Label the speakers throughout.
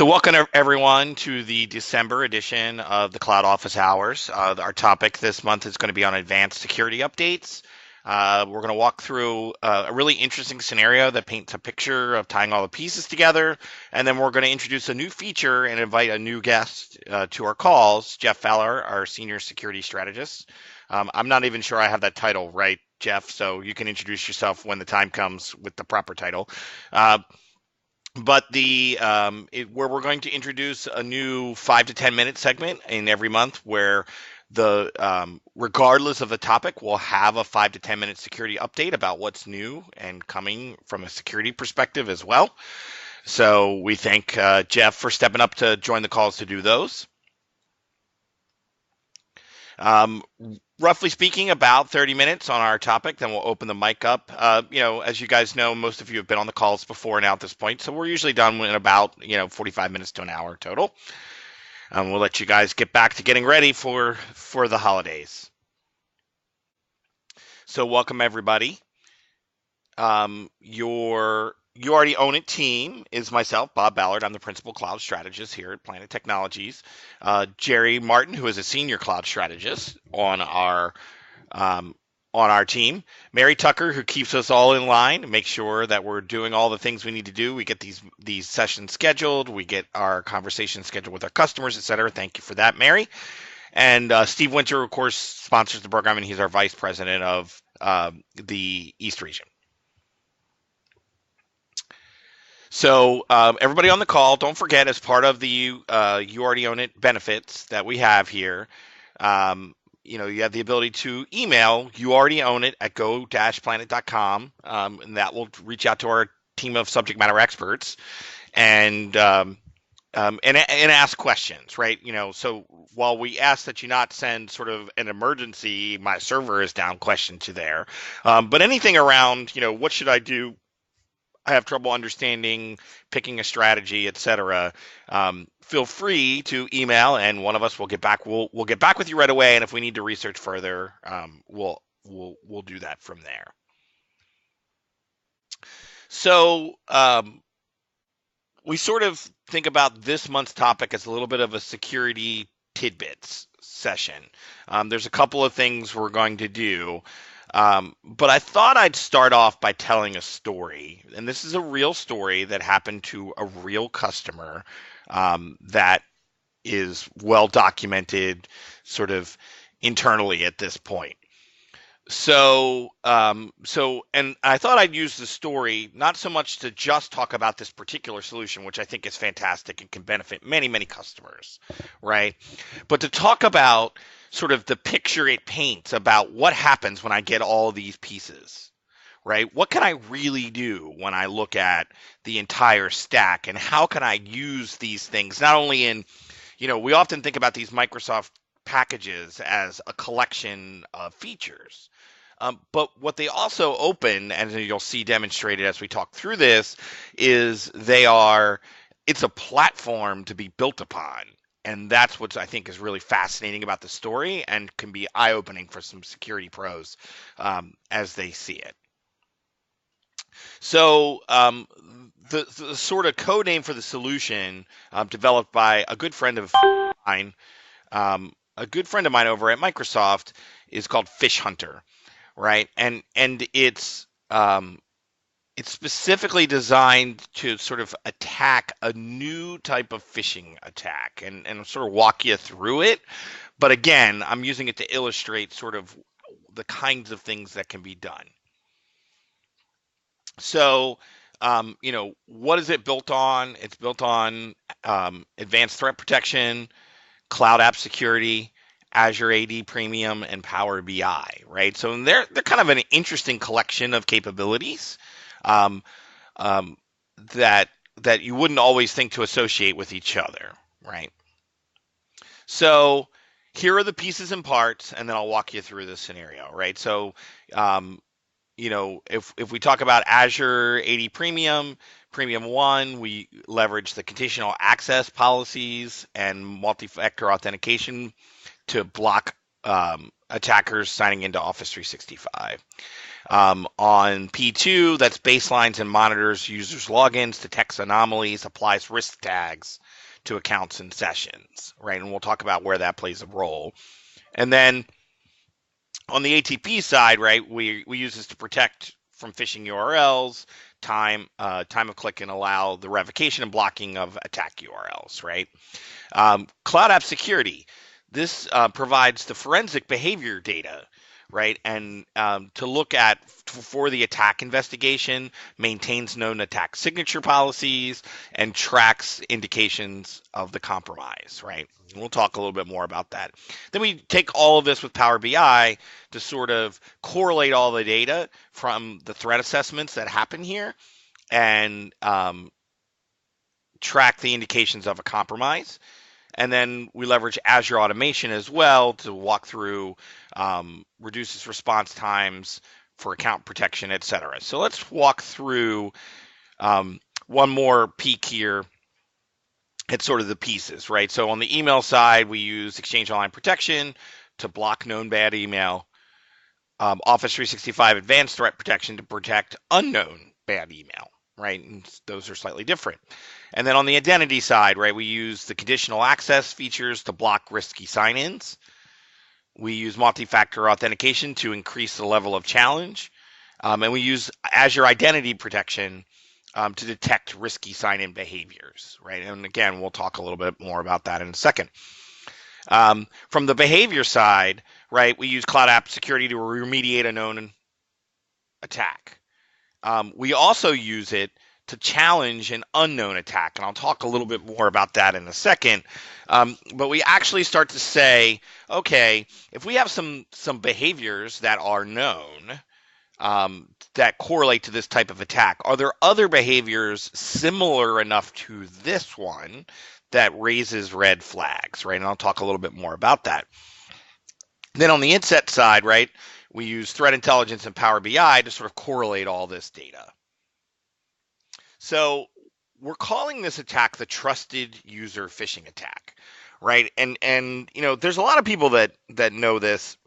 Speaker 1: So welcome everyone to the December edition of the Cloud Office Hours. Our topic this month is going to be on advanced security updates. We're going to walk through a really interesting scenario that paints a picture of tying all the pieces together, and then we're going to introduce a new feature and invite a new guest to our calls, Jeff Fowler, our senior security strategist. I'm not even sure I have that title right, Jeff, so you can introduce yourself when the time comes with the proper title. But where we're going to introduce a new 5 to 10 minute segment in every month where regardless of the topic, we'll have a 5 to 10 minute security update about what's new and coming from a security perspective as well. So we thank Jeff for stepping up to join the calls to do those. Roughly speaking, about 30 minutes on our topic, then we'll open the mic up. As you guys know, most of you have been on the calls before now at this point, so we're usually done in about 45 minutes to an hour total. We'll let you guys get back to getting ready for the holidays. So welcome everybody. You Already Own It team is myself, Bob Ballard. I'm the principal cloud strategist here at Planet Technologies. Jerry Martin, who is a senior cloud strategist on our team. Mary Tucker, who keeps us all in line to make sure that we're doing all the things we need to do. We get these sessions scheduled. We get our conversations scheduled with our customers, et cetera. Thank you for that, Mary. And Steve Winter, of course, sponsors the program, and he's our vice president of the East region. So everybody on the call, don't forget, as part of the You Already Own It benefits that we have here, you have the ability to email youalreadyownit at go-planet.com, and that will reach out to our team of subject matter experts and ask questions, right? So while we ask that you not send sort of an emergency, my server is down question to there, but anything around, what should I do? I have trouble understanding, picking a strategy, etc. Feel free to email, and one of us will get back. We'll get back with you right away, and if we need to research further, we'll do that from there. So we sort of think about this month's topic as a little bit of a security tidbits session. There's a couple of things we're going to do. But I thought I'd start off by telling a story, and this is a real story that happened to a real customer that is well documented sort of internally at this point. So and I thought I'd use the story not so much to just talk about this particular solution, which I think is fantastic and can benefit many, many customers, right? But to talk about sort of the picture it paints about what happens when I get all these pieces, right? What can I really do when I look at the entire stack, and how can I use these things not only in, we often think about these Microsoft packages as a collection of features. But what they also open, and you'll see demonstrated as we talk through this, is it's a platform to be built upon. And that's what I think is really fascinating about the story and can be eye-opening for some security pros as they see it. So the sort of code name for the solution developed by a good friend of mine, over at Microsoft, is called Phish Hunter, right? And it's specifically designed to sort of attack a new type of phishing attack and sort of walk you through it. But again, I'm using it to illustrate sort of the kinds of things that can be done. So, what is it built on? It's built on advanced threat protection, cloud app security, Azure AD Premium, and Power BI, right? So they're kind of an interesting collection of capabilities that you wouldn't always think to associate with each other, right? So here are the pieces and parts, and then I'll walk you through the scenario, right? So, if we talk about Azure AD Premium 1, we leverage the conditional access policies and multi-factor authentication to block attackers signing into Office 365. On P2, that's baselines and monitors users' logins, detects anomalies, applies risk tags to accounts and sessions, right? And we'll talk about where that plays a role. And then on the ATP side, right, we use this to protect from phishing URLs, time of click, and allow the revocation and blocking of attack URLs, right? Cloud app security. This provides the forensic behavior data, right? And to look at for the attack investigation, maintains known attack signature policies, and tracks indications of the compromise, right? And we'll talk a little bit more about that. Then we take all of this with Power BI to sort of correlate all the data from the threat assessments that happen here and track the indications of a compromise. And then we leverage Azure automation as well to walk through, reduces response times for account protection, et cetera. So let's walk through one more peek here at sort of the pieces, right? So on the email side, we use Exchange Online Protection to block known bad email, Office 365 Advanced Threat Protection to protect unknown bad email, right? And those are slightly different. And then on the identity side, right, we use the conditional access features to block risky sign-ins. We use multi-factor authentication to increase the level of challenge. And we use Azure Identity Protection to detect risky sign-in behaviors, right? And again, we'll talk a little bit more about that in a second. From the behavior side, right, we use Cloud App Security to remediate a known attack. We also use it to challenge an unknown attack, and I'll talk a little bit more about that in a second. But we actually start to say, okay, if we have some behaviors that are known that correlate to this type of attack, are there other behaviors similar enough to this one that raises red flags, right? And I'll talk a little bit more about that. Then on the inset side, right, we use threat intelligence and Power BI to sort of correlate all this data. So we're calling this attack the trusted user phishing attack, right? And you know, there's a lot of people that know this,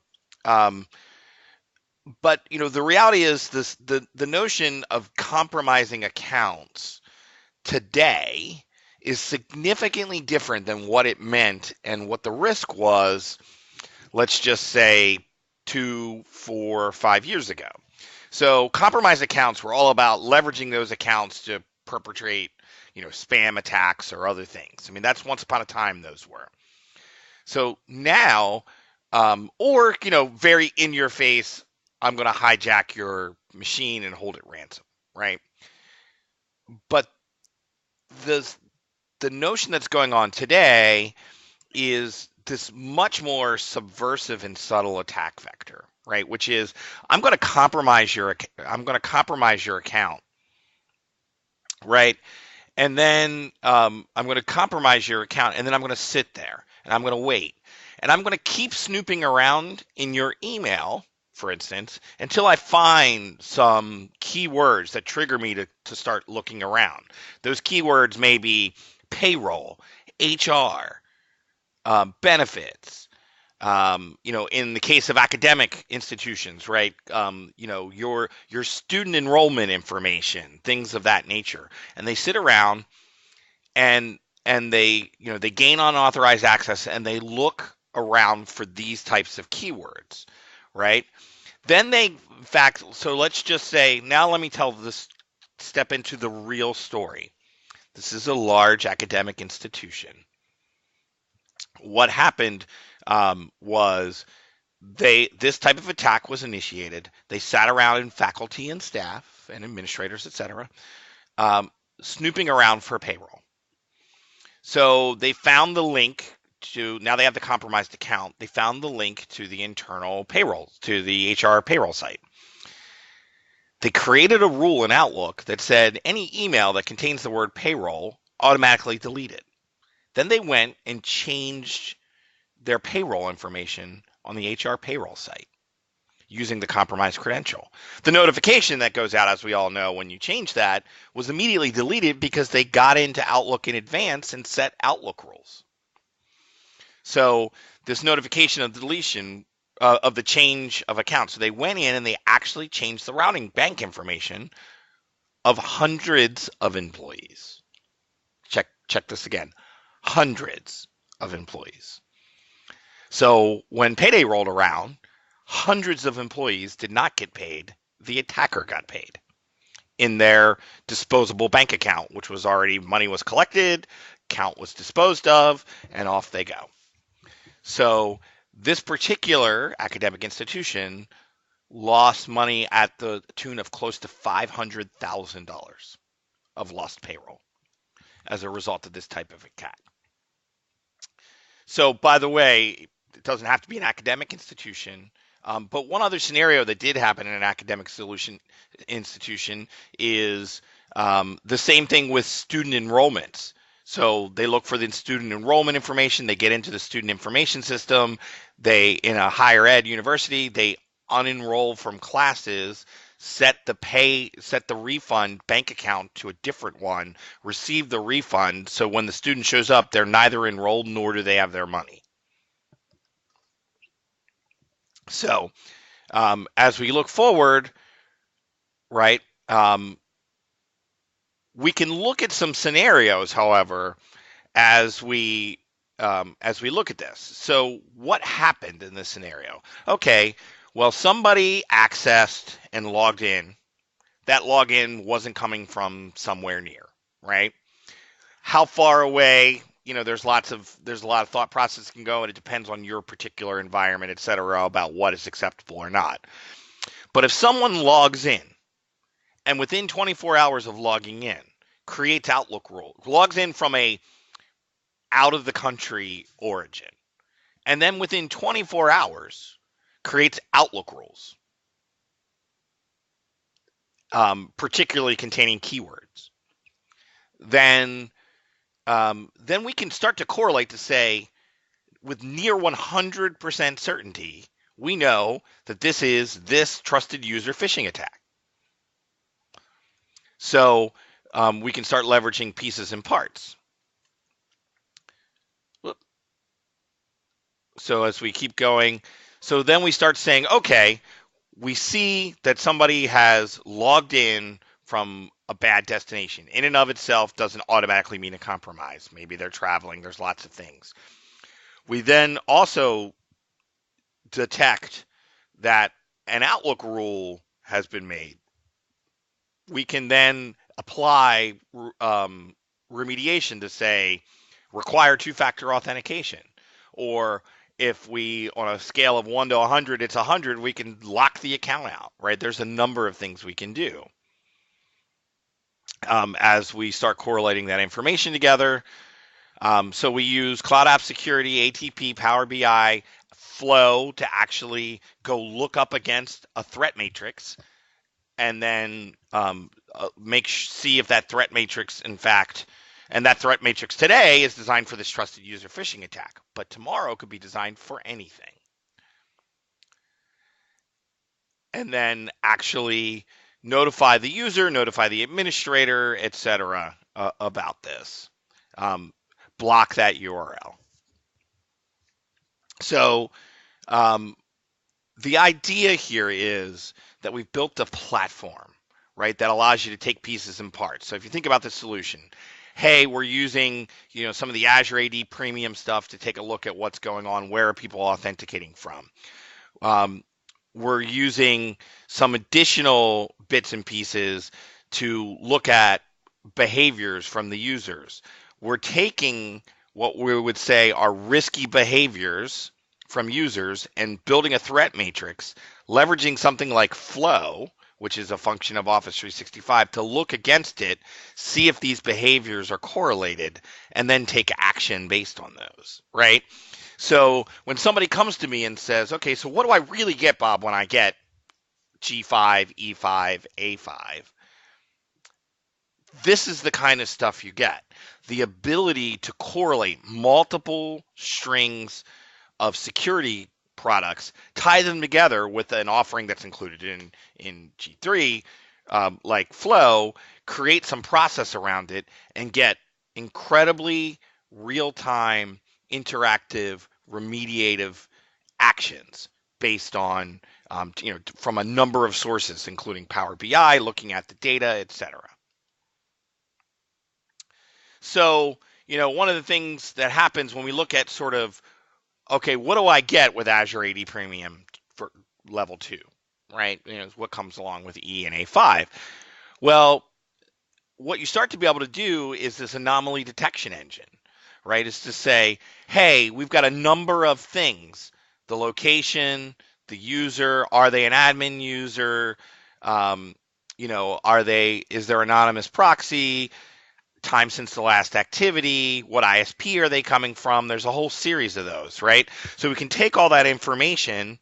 Speaker 1: but you know, the reality is this: the notion of compromising accounts today is significantly different than what it meant and what the risk was. Let's just say 2, 4, 5 years ago. So compromised accounts were all about leveraging those accounts to perpetrate, you know, spam attacks or other things. I mean, that's once upon a time those were. So now, or, you know, very in your face, I'm going to hijack your machine and hold it ransom, right? But the notion that's going on today is this much more subversive and subtle attack vector, right? Which is, I'm going to compromise your account, right? And then I'm going to compromise your account, and then I'm going to sit there and I'm going to wait, and I'm going to keep snooping around in your email, for instance, until I find some keywords that trigger me to start looking around. Those keywords may be payroll, HR, benefits, you know, in the case of academic institutions, right? You know, your student enrollment information, things of that nature. And they sit around and they, you know, they gain unauthorized access and they look around for these types of keywords, right? Then they, in fact, so let's just say, now let me tell this, step into the real story. This is a large academic institution. What happened was this type of attack was initiated. They sat around in faculty and staff and administrators, etc., snooping around for payroll. So they found the link to, now they have the compromised account. They found the link to the internal payroll, to the HR payroll site. They created a rule in Outlook that said any email that contains the word payroll automatically delete it. Then they went and changed their payroll information on the HR payroll site using the compromised credential. The notification that goes out, as we all know, when you change that, was immediately deleted because they got into Outlook in advance and set Outlook rules. So this notification of deletion of the change of account. So they went in and they actually changed the routing bank information of hundreds of employees. Check this again. Hundreds of employees. So when payday rolled around, hundreds of employees did not get paid. The attacker got paid in their disposable bank account, which was already, money was collected, account was disposed of, and off they go. So this particular academic institution lost money at the tune of close to $500,000 of lost payroll as a result of this type of attack. So, by the way, it doesn't have to be an academic institution. But one other scenario that did happen in an academic institution is the same thing with student enrollments. So they look for the student enrollment information. They get into the student information system. They, in a higher ed university, they unenroll from classes, set the refund bank account to a different one, receive the refund. So when the student shows up, they're neither enrolled nor do they have their money. So as we look forward, right, we can look at some scenarios, however, as we look at this. So what happened in this scenario? Okay, well, somebody accessed and logged in. That login wasn't coming from somewhere near, right? How far away? There's a lot of thought process can go, and it depends on your particular environment, et cetera, about what is acceptable or not. But if someone logs in and within 24 hours of logging in creates Outlook rule, logs in from a out of the country origin, and then within 24 hours creates Outlook rules, particularly containing keywords, then we can start to correlate to say, with near 100% certainty, we know that this is this trusted user phishing attack. So we can start leveraging pieces and parts. So as we keep going, so then we start saying, okay, we see that somebody has logged in from a bad destination. In and of itself doesn't automatically mean a compromise. Maybe they're traveling. There's lots of things. We then also detect that an Outlook rule has been made. We can then apply remediation to say require two-factor authentication, or if we, on a scale of 1 to 100, it's 100, we can lock the account out, right? There's a number of things we can do as we start correlating that information together. So we use Cloud App Security, ATP, Power BI, Flow to actually go look up against a threat matrix and then see if that threat matrix, in fact, and that threat matrix today is designed for this trusted user phishing attack, but tomorrow could be designed for anything. And then actually notify the user, notify the administrator, etc., about this. Block that URL. So the idea here is that we've built a platform, right, that allows you to take pieces and parts. So if you think about the solution, hey, we're using some of the Azure AD premium stuff to take a look at what's going on. Where are people authenticating from? We're using some additional bits and pieces to look at behaviors from the users. We're taking what we would say are risky behaviors from users and building a threat matrix, leveraging something like Flow, which is a function of Office 365, to look against it, see if these behaviors are correlated, and then take action based on those, right? So when somebody comes to me and says, okay, so what do I really get, Bob, when I get G5, E5, A5? This is the kind of stuff you get. The ability to correlate multiple strings of security products, tie them together with an offering that's included in G3, like Flow, create some process around it, and get incredibly real-time, interactive, remediative actions based on from a number of sources, including Power BI, looking at the data, etc. So, one of the things that happens when we look at sort of, okay, what do I get with Azure AD Premium for level 2, right? What comes along with E and A5. Well, what you start to be able to do is this anomaly detection engine, right? Is to say, hey, we've got a number of things: the location, the user, are they an admin user? Is there anonymous proxy? Time since the last activity? What ISP are they coming from? There's a whole series of those, right? So we can take all that information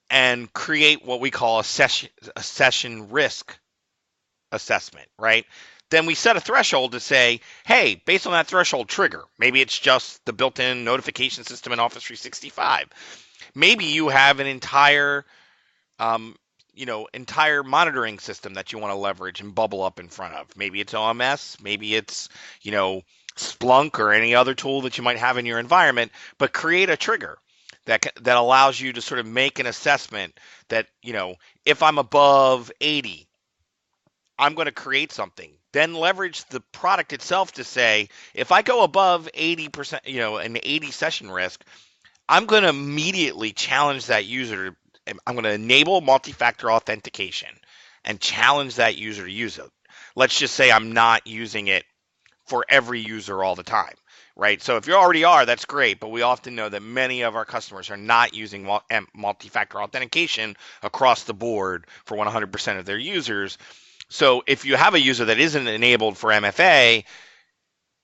Speaker 1: and create what we call a session risk assessment, right? Then we set a threshold to say, hey, based on that threshold trigger, maybe it's just the built-in notification system in Office 365. Maybe you have an entire monitoring system that you want to leverage and bubble up in front of. Maybe it's OMS, maybe it's, Splunk or any other tool that you might have in your environment, but create a trigger that allows you to sort of make an assessment that, if I'm above 80, I'm going to create something. Then leverage the product itself to say, if I go above 80%, an 80 session risk, I'm going to immediately challenge that user. I'm going to enable multi-factor authentication and challenge that user to use it. Let's just say I'm not using it for every user all the time, right? So if you already are, that's great, but we often know that many of our customers are not using multi-factor authentication across the board for 100% of their users. So if you have a user that isn't enabled for MFA,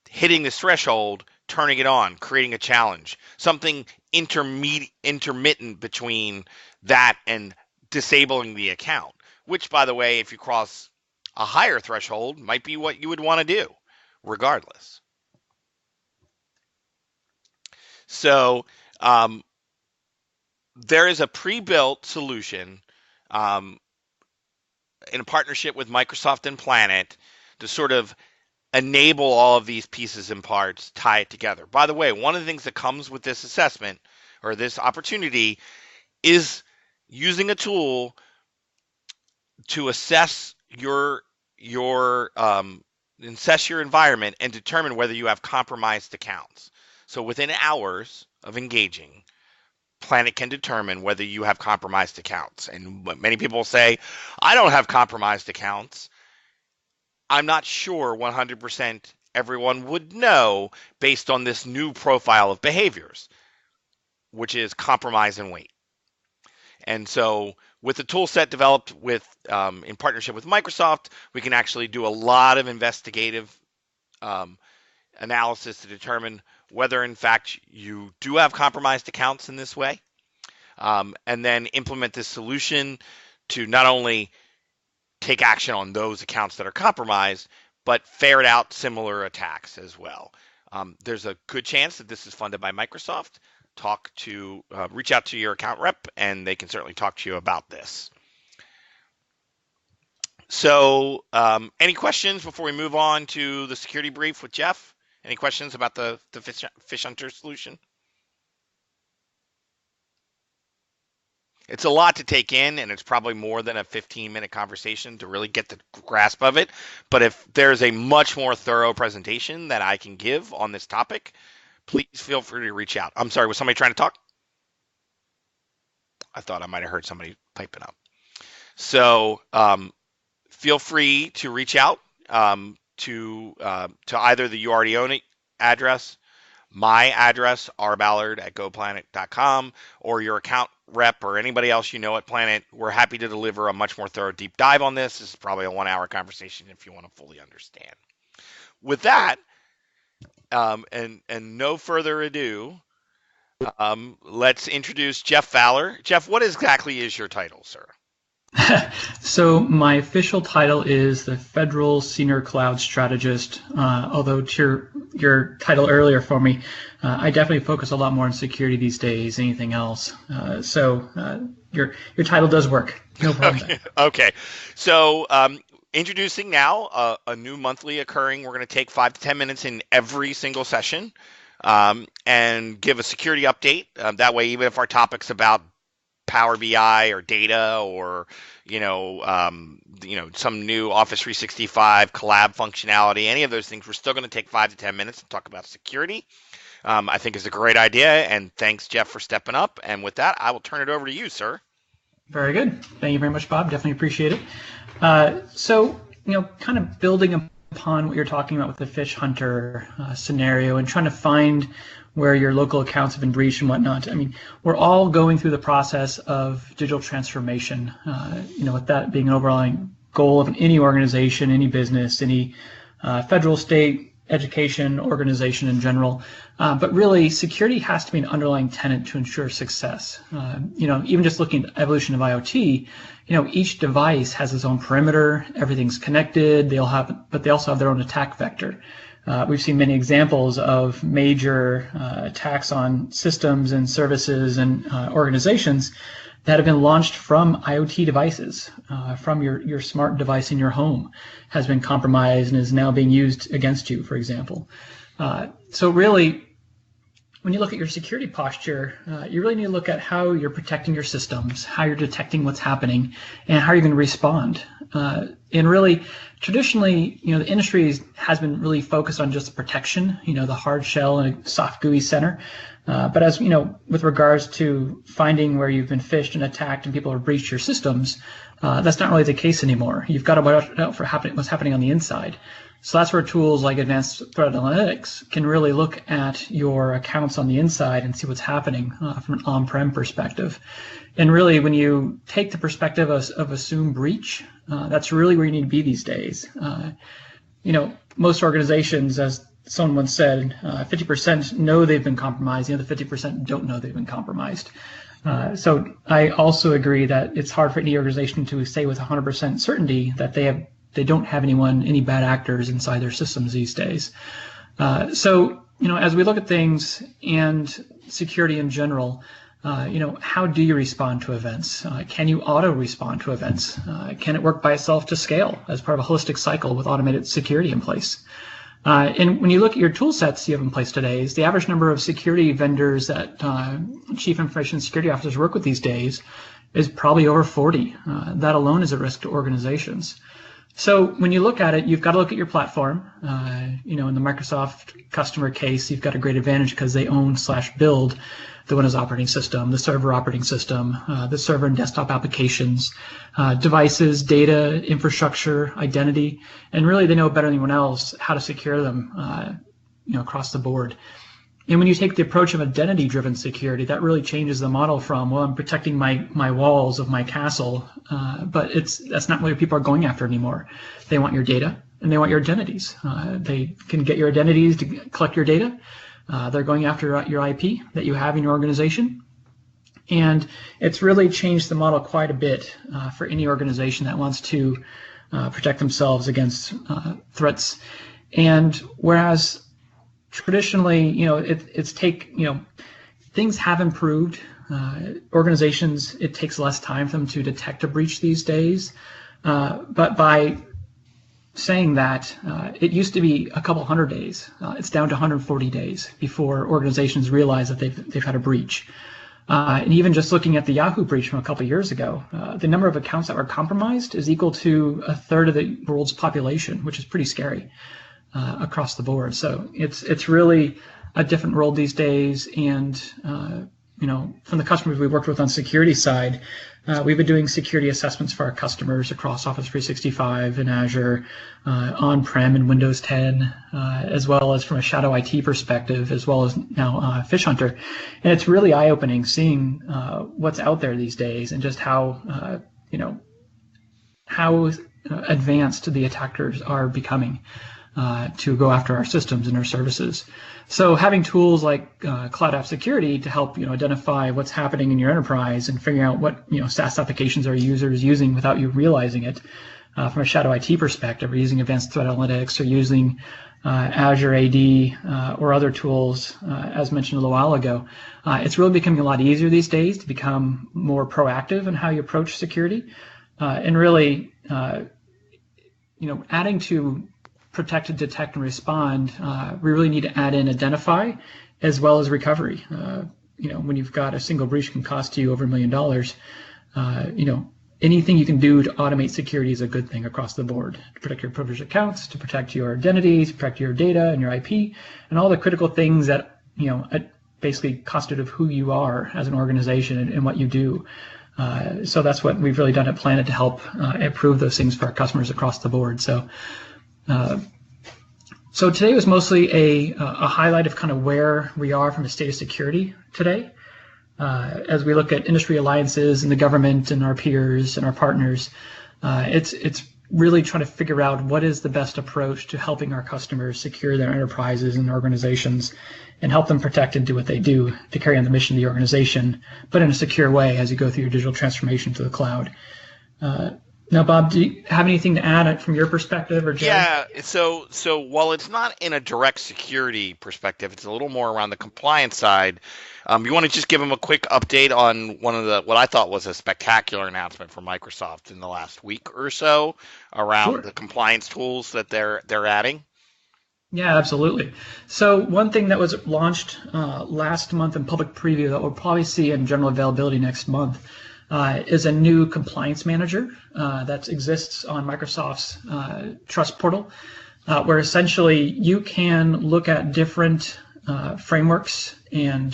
Speaker 1: hitting this threshold, turning it on, creating a challenge, something intermittent between that and disabling the account, which, by the way, if you cross a higher threshold, might be what you would want to do regardless. So there is a pre-built solution in partnership with Microsoft and Planet to sort of enable all of these pieces and parts, tie it together. By the way, one of the things that comes with this assessment or this opportunity is using a tool to assess your environment and determine whether you have compromised accounts. So within hours of engaging, Planet can determine whether you have compromised accounts. And many people say, I don't have compromised accounts. I'm not sure 100% everyone would know based on this new profile of behaviors, which is compromise and wait. And so with the tool set developed in partnership with Microsoft, we can actually do a lot of investigative analysis to determine whether in fact you do have compromised accounts in this way, and then implement this solution to not only take action on those accounts that are compromised, but ferret out similar attacks as well. There's a good chance that this is funded by Microsoft. Reach out to your account rep, and they can certainly talk to you about this. So any questions before we move on to the security brief with Jeff? Any questions about the Phish Hunter solution? It's a lot to take in, and it's probably more than a 15-minute conversation to really get the grasp of it. But if there's a much more thorough presentation that I can give on this topic, please feel free to reach out. I'm sorry, was somebody trying to talk? I thought I might have heard somebody piping up. So feel free to reach out to either the You Already Own It address, my address, rballard@goplanet.com, or your account rep or anybody else you know at Planet. We're happy to deliver a much more thorough deep dive on this. This is probably a 1-hour conversation if you want to fully understand. With that, and no further ado, let's introduce Jeff Fowler. Jeff, what exactly is your title, sir?
Speaker 2: So my official title is the Federal Senior Cloud Strategist, although to your title earlier for me, I definitely focus a lot more on security these days than anything else. So your title does work. No problem.
Speaker 1: Okay. So introducing now a new monthly occurring. We're going to take 5 to 10 minutes in every single session and give a security update. That way, even if our topic's about Power BI or data or some new Office 365 collab functionality, any of those things, we're still going to take 5 to 10 minutes to talk about security. I think is a great idea, and thanks, Jeff, for stepping up. And with that, I will turn it over to you, sir.
Speaker 2: Very good. Thank you very much, Bob. Definitely appreciate it. Kind of building upon what you're talking about with the Phish Hunter scenario and trying to find where your local accounts have been breached and whatnot. I mean, we're all going through the process of digital transformation, with that being an overall goal of any organization, any business, any federal, state, education, organization in general. But really, security has to be an underlying tenet to ensure success. Even just looking at the evolution of IoT, each device has its own perimeter, everything's connected, but they also have their own attack vector. We've seen many examples of major attacks on systems and services and organizations that have been launched from IoT devices, from your smart device in your home has been compromised and is now being used against you, for example. So really, when you look at your security posture, you really need to look at how you're protecting your systems, how you're detecting what's happening, and how you're going to respond. And really, traditionally, the industry has been really focused on just protection, the hard shell and soft GUI center. But as with regards to finding where you've been phished and attacked and people have breached your systems, that's not really the case anymore. You've got to watch out for what's happening on the inside. So that's where tools like advanced threat analytics can really look at your accounts on the inside and see what's happening from an on-prem perspective. And really, when you take the perspective of assume breach, that's really where you need to be these days. Most organizations, as someone once said, 50% know they've been compromised, the other 50% don't know they've been compromised. So I also agree that it's hard for any organization to say with 100% certainty that they don't have any bad actors inside their systems these days. So as we look at things and security in general, how do you respond to events? Can you auto respond to events? Can it work by itself to scale as part of a holistic cycle with automated security in place? And when you look at your tool sets you have in place today, the average number of security vendors that chief information security officers work with these days is probably over 40. That alone is a risk to organizations. So when you look at it, you've got to look at your platform. In the Microsoft customer case, you've got a great advantage because they own/build the Windows operating system, the server operating system, the server and desktop applications, devices, data, infrastructure, identity, and really they know better than anyone else how to secure them, across the board. And when you take the approach of identity-driven security, that really changes the model from, well, I'm protecting my walls of my castle, but that's not what people are going after anymore. They want your data and they want your identities. They can get your identities to collect your data. They're going after your IP that you have in your organization. And it's really changed the model quite a bit for any organization that wants to protect themselves against threats. And whereas traditionally, things have improved. Organizations, it takes less time for them to detect a breach these days. But by saying that, it used to be a couple hundred days. It's down to 140 days before organizations realize that they've had a breach. And even just looking at the Yahoo breach from a couple of years ago, the number of accounts that were compromised is equal to a third of the world's population, which is pretty scary across the board. So it's really a different world these days. And from the customers we worked with on security side, we've been doing security assessments for our customers across Office 365 and Azure, on-prem and Windows 10, as well as from a shadow IT perspective, as well as now Phish Hunter. And it's really eye-opening seeing what's out there these days and just how advanced the attackers are becoming to go after our systems and our services. So having tools like Cloud App Security to help identify what's happening in your enterprise and figuring out what SaaS applications are users using without you realizing it, from a shadow IT perspective, or using advanced threat analytics, or using Azure AD or other tools, as mentioned a little while ago, it's really becoming a lot easier these days to become more proactive in how you approach security, and really, adding to protect, detect, and respond, we really need to add in identify as well as recovery. when you've got a single breach can cost you over $1 million, anything you can do to automate security is a good thing across the board, to protect your privileged accounts, to protect your identities, to protect your data and your IP, and all the critical things that, basically constitute who you are as an organization and what you do. So that's what we've really done at Planet to help improve those things for our customers across the board. So today was mostly a highlight of kind of where we are from a state of security today. As we look at industry alliances and the government and our peers and our partners, it's really trying to figure out what is the best approach to helping our customers secure their enterprises and organizations and help them protect and do what they do to carry on the mission of the organization, but in a secure way as you go through your digital transformation to the cloud. Now, Bob, do you have anything to add from your perspective, or Jared?
Speaker 1: Yeah, so while it's not in a direct security perspective, it's a little more around the compliance side. You want to just give them a quick update on one of what I thought was a spectacular announcement from Microsoft in the last week or so around the compliance tools that they're adding?
Speaker 2: Yeah, absolutely. So one thing that was launched last month in public preview that we'll probably see in general availability next month is a new compliance manager that exists on Microsoft's Trust Portal, where essentially you can look at different frameworks and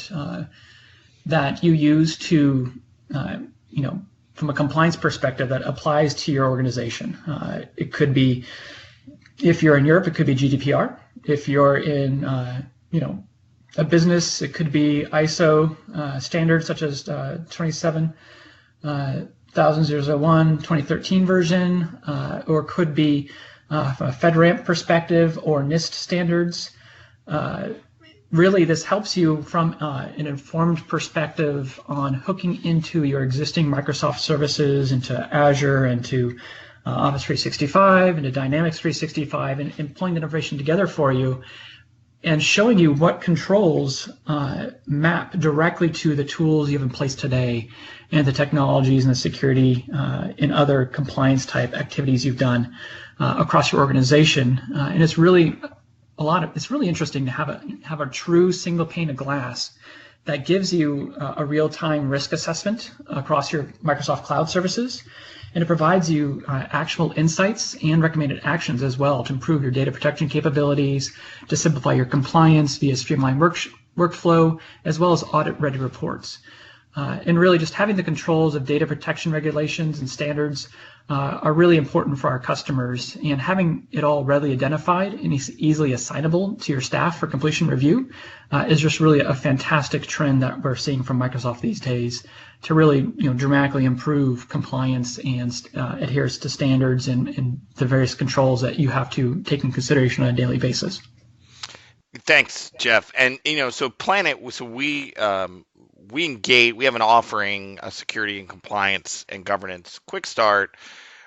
Speaker 2: that you use to, from a compliance perspective that applies to your organization. It could be, if you're in Europe, it could be GDPR. If you're in, a business, it could be ISO standards such as 27001 2013 version, or could be from a FedRAMP perspective or NIST standards. Really, this helps you from an informed perspective on hooking into your existing Microsoft services, into Azure, into Office 365, into Dynamics 365, and pulling that information together for you and showing you what controls map directly to the tools you have in place today and the technologies and the security and other compliance type activities you've done across your organization. And it's really it's really interesting to have a true single pane of glass that gives you a real-time risk assessment across your Microsoft Cloud services. And it provides you actual insights and recommended actions as well to improve your data protection capabilities, to simplify your compliance via streamlined workflow, as well as audit-ready reports. And really just having the controls of data protection regulations and standards are really important for our customers, and having it all readily identified and easily assignable to your staff for completion review is just really a fantastic trend that we're seeing from Microsoft these days to really dramatically improve compliance and adherence to standards and the various controls that you have to take in consideration on a daily basis.
Speaker 1: Thanks, Jeff. And so Planet, so we engage. We have an offering, a security and compliance and governance quick start.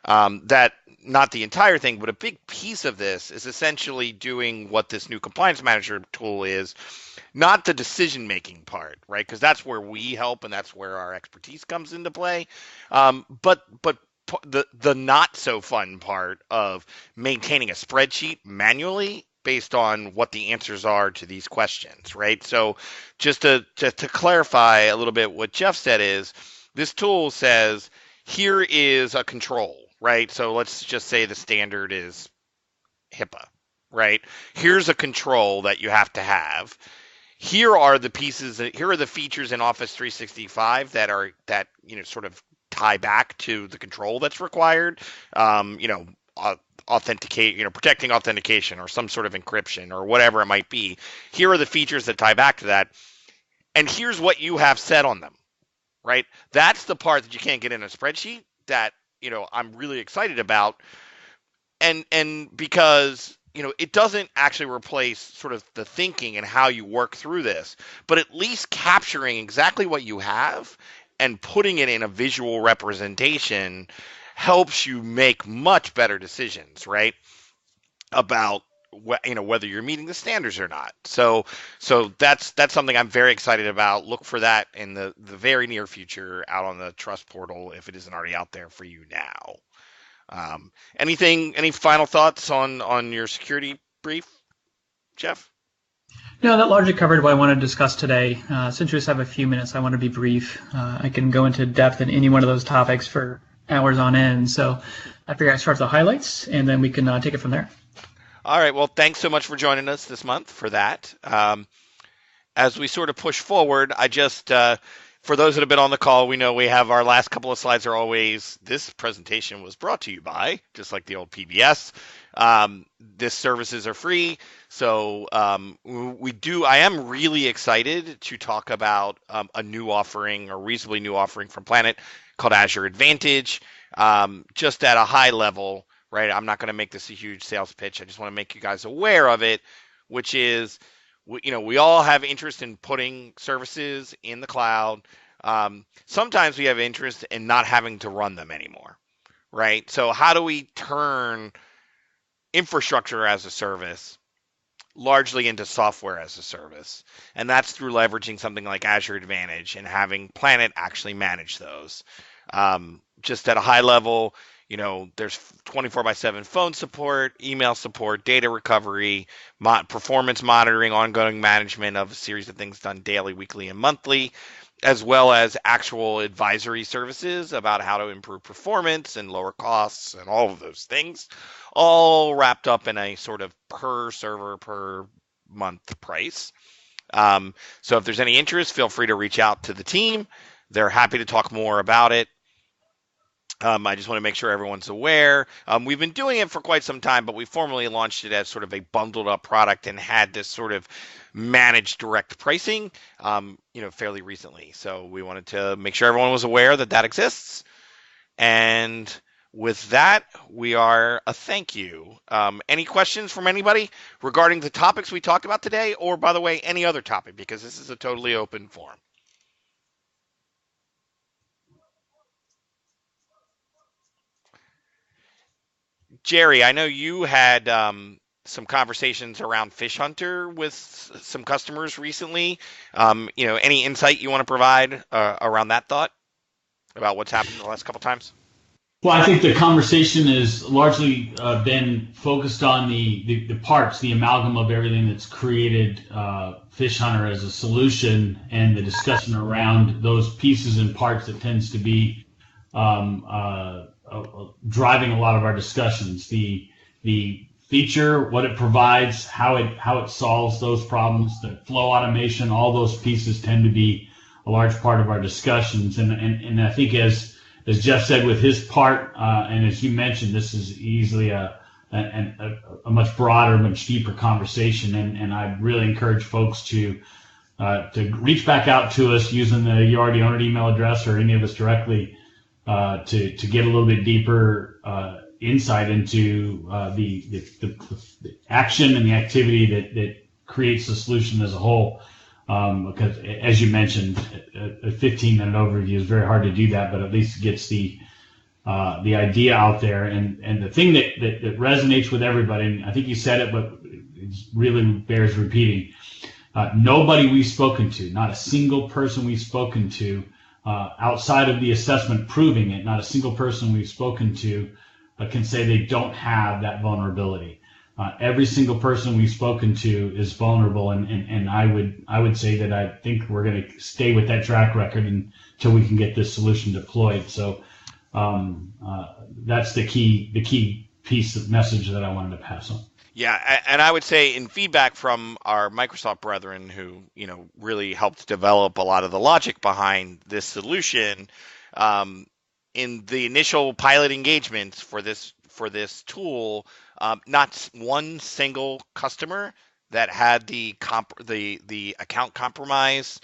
Speaker 1: That not the entire thing, but a big piece of this is essentially doing what this new compliance manager tool is, not the decision-making part, right? Because that's where we help and that's where our expertise comes into play. But the not so fun part of maintaining a spreadsheet manually based on what the answers are to these questions, right? So just to clarify a little bit what Jeff said is, this tool says, here is a control, right? So let's just say the standard is HIPAA, right? Here's a control that you have to have. Here are the pieces, here are the features in Office 365 that sort of tie back to the control that's required. Authenticate, protecting authentication or some sort of encryption or whatever it might be. Here are the features that tie back to that. And here's what you have set on them, right? That's the part that you can't get in a spreadsheet that, I'm really excited about. And because, it doesn't actually replace sort of the thinking and how you work through this, but at least capturing exactly what you have and putting it in a visual representation helps you make much better decisions, right? About whether you're meeting the standards or not. So that's something I'm very excited about. Look for that in the very near future out on the Trust Portal if it isn't already out there for you now. Any final thoughts on your security brief, Jeff?
Speaker 2: No, that largely covered what I want to discuss today. Since we just have a few minutes, I want to be brief. I can go into depth in any one of those topics for hours on end. So I figure I start with the highlights, and then we can take it from there.
Speaker 1: All right. Well, thanks so much for joining us this month for that. As we sort of push forward, for those that have been on the call, we know we have our last couple of slides are always, this presentation was brought to you by, just like the old PBS. This services are free. So I am really excited to talk about a new offering, a reasonably new offering from Planet called Azure Advantage. Just at a high level, right? I'm not going to make this a huge sales pitch. I just want to make you guys aware of it, which is, we all have interest in putting services in the cloud. Sometimes we have interest in not having to run them anymore, right? So how do we turn infrastructure as a service largely into software as a service? And that's through leveraging something like Azure Advantage and having Planet actually manage those. Just at a high level, there's 24/7 phone support, email support, data recovery, performance monitoring, ongoing management of a series of things done daily, weekly, and monthly, as well as actual advisory services about how to improve performance and lower costs and all of those things, all wrapped up in a sort of per server, per month price. So if there's any interest, feel free to reach out to the team. They're happy to talk more about it. I just want to make sure everyone's aware. We've been doing it for quite some time, but we formally launched it as sort of a bundled up product and had this sort of managed direct pricing, fairly recently. So we wanted to make sure everyone was aware that that exists. And with that, we are a thank you. Any questions from anybody regarding the topics we talked about today, or by the way, any other topic, because this is a totally open forum. Jerry, I know you had some conversations around Phish Hunter with some customers recently. Any insight you want to provide around that thought about what's happened the last couple times?
Speaker 3: Well, I think the conversation has largely been focused on the parts, the amalgam of everything that's created Phish Hunter as a solution, and the discussion around those pieces and parts that tends to be driving a lot of our discussions. The feature, what it provides, how it solves those problems, the flow automation, all those pieces tend to be a large part of our discussions. And I think as Jeff said with his part, and as you mentioned, this is easily a much broader, much deeper conversation. And I really encourage folks to reach back out to us using the You Already Own It email address, or any of us directly, to get a little bit deeper insight into the action and the activity that creates the solution as a whole. Because as you mentioned, a 15-minute overview is very hard to do that, but at least it gets the idea out there. And the thing that resonates with everybody, and I think you said it, but it really bears repeating. Nobody we've spoken to, not a single person we've spoken to, outside of the assessment proving it, not a single person we've spoken to can say they don't have that vulnerability. Every single person we've spoken to is vulnerable, and I would say that I think we're going to stay with that track record until we can get this solution deployed. So that's the key piece of message that I wanted to pass on.
Speaker 1: Yeah, and I would say in feedback from our Microsoft brethren who, really helped develop a lot of the logic behind this solution, in the initial pilot engagements for this tool, not one single customer that had the account compromise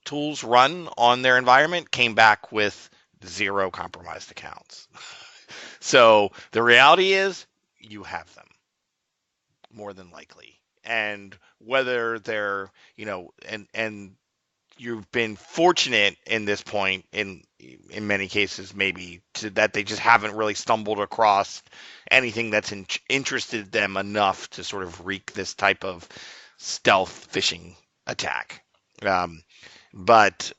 Speaker 1: tools run on their environment came back with 0 compromised accounts. So the reality is you have them, more than likely. And whether they're, and you've been fortunate in this point in many cases, maybe that they just haven't really stumbled across anything that's interested them enough to sort of wreak this type of stealth phishing attack. But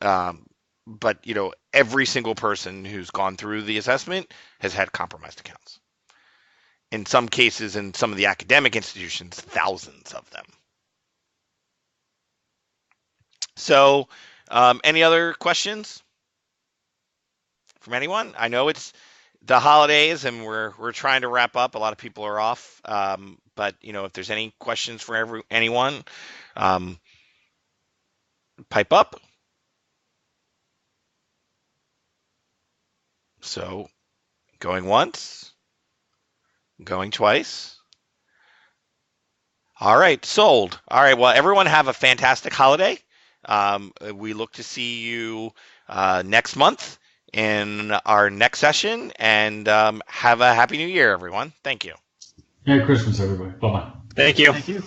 Speaker 1: every single person who's gone through the assessment has had compromised accounts. In some cases, in some of the academic institutions, thousands of them. So, any other questions from anyone? I know it's the holidays and we're trying to wrap up. A lot of people are off, but if there's any questions for anyone, pipe up. So, going once, going twice. All right, sold. All right, well, everyone have a fantastic holiday. We look to see you next month in our next session, and have a happy new year, everyone. Thank you.
Speaker 3: Merry Christmas, everybody. Bye-bye.
Speaker 4: Thank you.
Speaker 2: Thank you.